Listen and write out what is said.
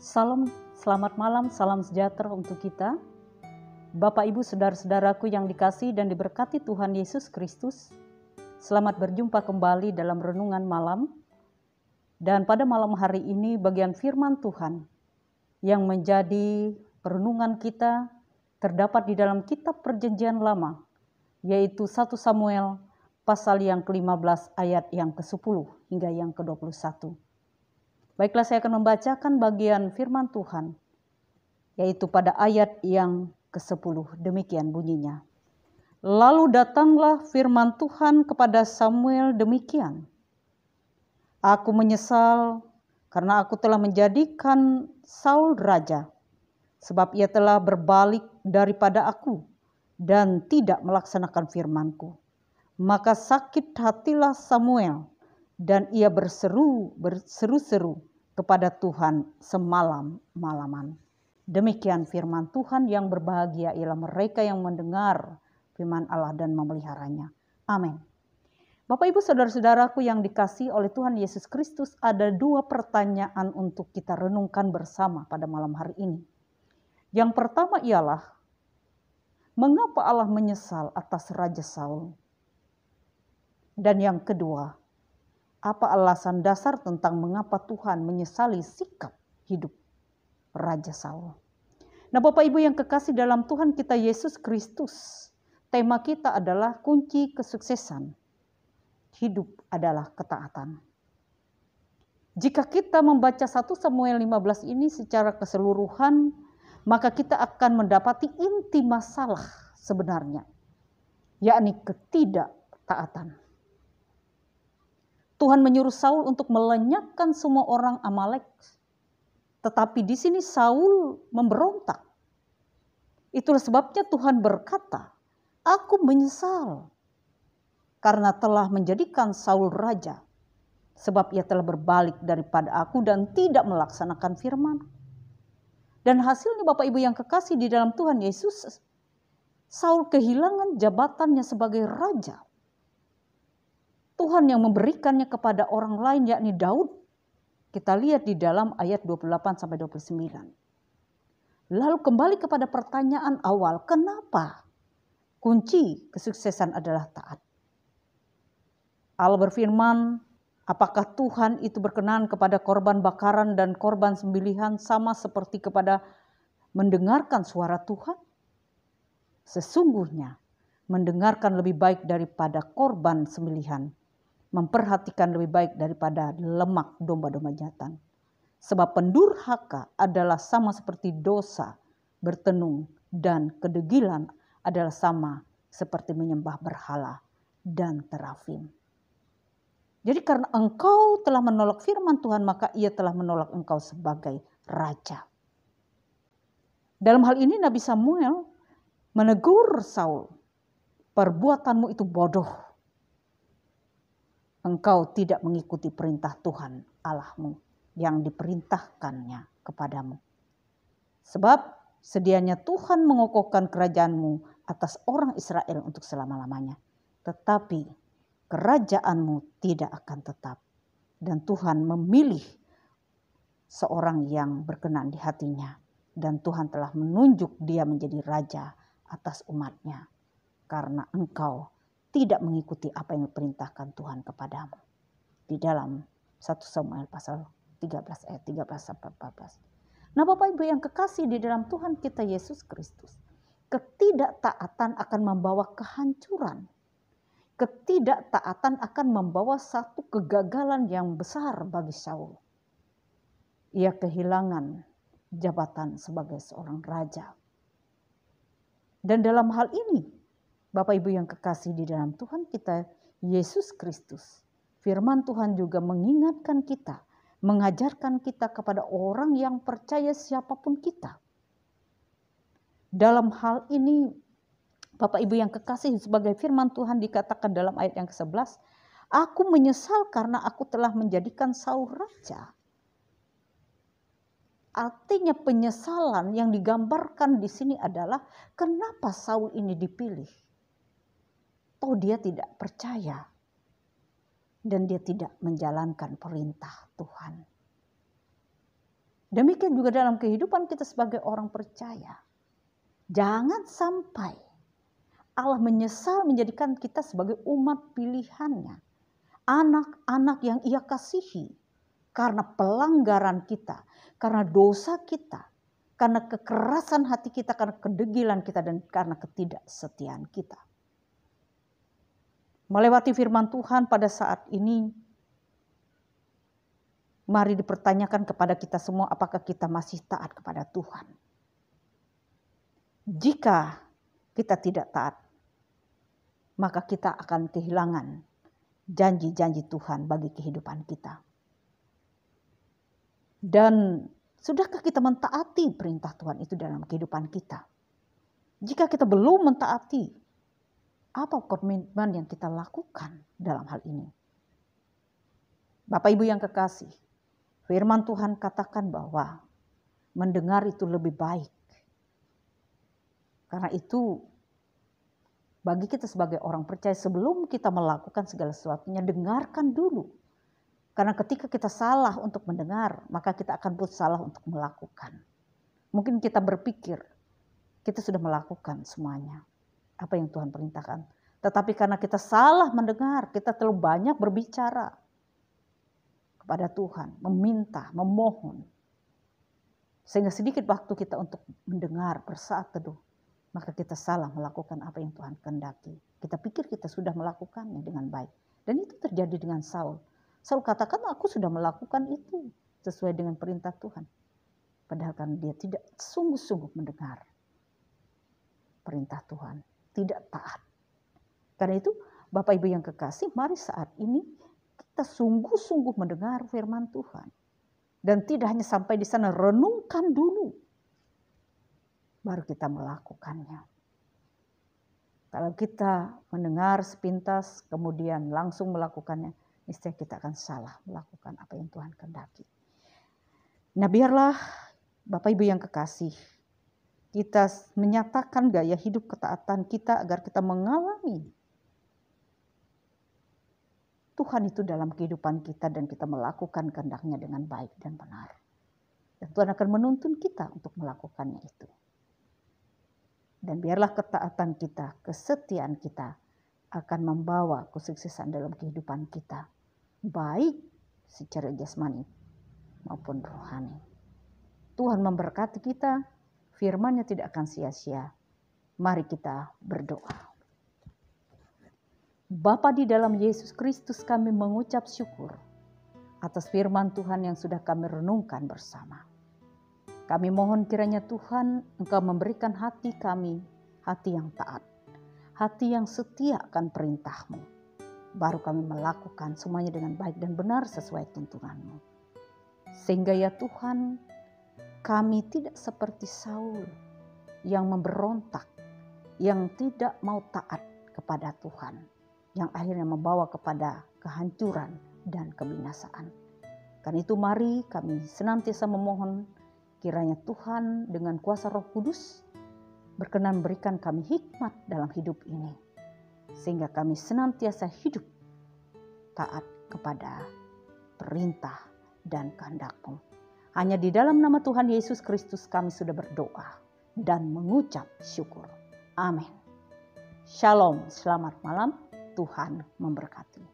Salam, selamat malam, salam sejahtera untuk kita. Bapak, Ibu, saudara-saudaraku yang dikasihi dan diberkati Tuhan Yesus Kristus. Selamat berjumpa kembali dalam renungan malam. Dan pada malam hari ini bagian firman Tuhan yang menjadi renungan kita terdapat di dalam kitab Perjanjian Lama, yaitu 1 Samuel pasal yang ke-15 ayat yang ke-10 hingga yang ke-21. Baiklah, saya akan membacakan bagian firman Tuhan, yaitu pada ayat yang ke-10. Demikian bunyinya. Lalu datanglah firman Tuhan kepada Samuel demikian. Aku menyesal karena aku telah menjadikan Saul raja, sebab ia telah berbalik daripada aku dan tidak melaksanakan firman-Ku. Maka sakit hatilah Samuel, dan ia berseru-seru kepada Tuhan semalam-malaman. Demikian firman Tuhan. Yang berbahagia ialah mereka yang mendengar firman Allah dan memeliharanya. Amin. Bapak, Ibu, saudara-saudaraku yang dikasihi oleh Tuhan Yesus Kristus, ada dua pertanyaan untuk kita renungkan bersama pada malam hari ini. Yang pertama ialah, mengapa Allah menyesal atas Raja Saul? Dan yang kedua, apa alasan dasar tentang mengapa Tuhan menyesali sikap hidup Raja Saul? Nah, Bapak Ibu yang kekasih dalam Tuhan kita Yesus Kristus, tema kita adalah kunci kesuksesan hidup adalah ketaatan. Jika kita membaca 1 Samuel 15 ini secara keseluruhan, maka kita akan mendapati inti masalah sebenarnya, yakni ketidaktaatan. Tuhan menyuruh Saul untuk melenyapkan semua orang Amalek. Tetapi di sini Saul memberontak. Itulah sebabnya Tuhan berkata, aku menyesal karena telah menjadikan Saul raja, sebab ia telah berbalik daripada aku dan tidak melaksanakan firman. Dan hasilnya Bapak Ibu yang kekasih di dalam Tuhan Yesus, Saul kehilangan jabatannya sebagai raja. Tuhan yang memberikannya kepada orang lain, yakni Daud. Kita lihat di dalam ayat 28-29. Lalu kembali kepada pertanyaan awal, kenapa kunci kesuksesan adalah taat? Allah berfirman, apakah Tuhan itu berkenan kepada korban bakaran dan korban sembelihan sama seperti kepada mendengarkan suara Tuhan? Sesungguhnya mendengarkan lebih baik daripada korban sembelihan, memperhatikan lebih baik daripada lemak domba-domba jantan. Sebab pendurhaka adalah sama seperti dosa bertenung, dan kedegilan adalah sama seperti menyembah berhala dan terafim. Jadi karena engkau telah menolak firman Tuhan, maka ia telah menolak engkau sebagai raja. Dalam hal ini Nabi Samuel menegur Saul, perbuatanmu itu bodoh. Engkau tidak mengikuti perintah Tuhan Allahmu yang diperintahkannya kepadamu. Sebab sedianya Tuhan mengokohkan kerajaanmu atas orang Israel untuk selama-lamanya. Tetapi kerajaanmu tidak akan tetap. Dan Tuhan memilih seorang yang berkenan di hatinya. Dan Tuhan telah menunjuk dia menjadi raja atas umatnya. Karena engkau tidak mengikuti apa yang diperintahkan Tuhan kepadamu. Di dalam 1 Samuel pasal 13 ayat 13-14. Nah, Bapak Ibu yang kekasih di dalam Tuhan kita Yesus Kristus, ketidaktaatan akan membawa kehancuran. Ketidaktaatan akan membawa satu kegagalan yang besar bagi Saul. Ia kehilangan jabatan sebagai seorang raja. Dan dalam hal ini, Bapak Ibu yang kekasih di dalam Tuhan kita Yesus Kristus, firman Tuhan juga mengingatkan kita, mengajarkan kita kepada orang yang percaya siapapun kita. Dalam hal ini, Bapak Ibu yang kekasih, sebagai firman Tuhan dikatakan dalam ayat yang ke-11, aku menyesal karena aku telah menjadikan Saul raja. Artinya penyesalan yang digambarkan di sini adalah kenapa Saul ini dipilih. Toh dia tidak percaya dan dia tidak menjalankan perintah Tuhan. Demikian juga dalam kehidupan kita sebagai orang percaya. Jangan sampai Allah menyesal menjadikan kita sebagai umat pilihannya. Anak-anak yang Ia kasihi karena pelanggaran kita, karena dosa kita, karena kekerasan hati kita, karena kedegilan kita, dan karena ketidaksetiaan kita. Melewati firman Tuhan pada saat ini, mari dipertanyakan kepada kita semua, apakah kita masih taat kepada Tuhan? Jika kita tidak taat, maka kita akan kehilangan janji-janji Tuhan bagi kehidupan kita. Dan sudahkah kita mentaati perintah Tuhan itu dalam kehidupan kita? Jika kita belum mentaati, apa komitmen yang kita lakukan dalam hal ini? Bapak Ibu yang kekasih, firman Tuhan katakan bahwa mendengar itu lebih baik. Karena itu bagi kita sebagai orang percaya, sebelum kita melakukan segala sesuatunya, dengarkan dulu. Karena ketika kita salah untuk mendengar, maka kita akan pun salah untuk melakukan. Mungkin kita berpikir kita sudah melakukan semuanya apa yang Tuhan perintahkan. Tetapi karena kita salah mendengar, kita terlalu banyak berbicara kepada Tuhan, meminta, memohon. Sehingga sedikit waktu kita untuk mendengar, bersaat teduh, maka kita salah melakukan apa yang Tuhan kehendaki. Kita pikir kita sudah melakukannya dengan baik. Dan itu terjadi dengan Saul. Saul katakan, aku sudah melakukan itu sesuai dengan perintah Tuhan. Padahal kan dia tidak sungguh-sungguh mendengar perintah Tuhan, tidak taat. Karena itu Bapak Ibu yang kekasih, mari saat ini kita sungguh-sungguh mendengar firman Tuhan. Dan tidak hanya sampai di sana, renungkan dulu. Baru kita melakukannya. Kalau kita mendengar sepintas kemudian langsung melakukannya, niscaya kita akan salah melakukan apa yang Tuhan kehendaki. Nah, biarlah Bapak Ibu yang kekasih, kita menyatakan gaya hidup ketaatan kita agar kita mengalami Tuhan itu dalam kehidupan kita dan kita melakukan kehendak-Nya dengan baik dan benar. Dan Tuhan akan menuntun kita untuk melakukannya itu. Dan biarlah ketaatan kita, kesetiaan kita akan membawa kesuksesan dalam kehidupan kita. Baik secara jasmani maupun rohani. Tuhan memberkati kita, firman-Nya tidak akan sia-sia. Mari kita berdoa. Bapa di dalam Yesus Kristus, kami mengucap syukur atas firman Tuhan yang sudah kami renungkan bersama. Kami mohon kiranya Tuhan Engkau memberikan hati kami, hati yang taat, hati yang setia akan perintah-Mu. Baru kami melakukan semuanya dengan baik dan benar sesuai tuntunan-Mu. Sehingga ya Tuhan, kami tidak seperti Saul yang memberontak, yang tidak mau taat kepada Tuhan, yang akhirnya membawa kepada kehancuran dan kebinasaan. Karena itu mari kami senantiasa memohon kiranya Tuhan dengan kuasa Roh Kudus berkenan berikan kami hikmat dalam hidup ini. Sehingga kami senantiasa hidup taat kepada perintah dan kehendak-Mu. Hanya di dalam nama Tuhan Yesus Kristus kami sudah berdoa dan mengucap syukur. Amin. Shalom, selamat malam. Tuhan memberkati.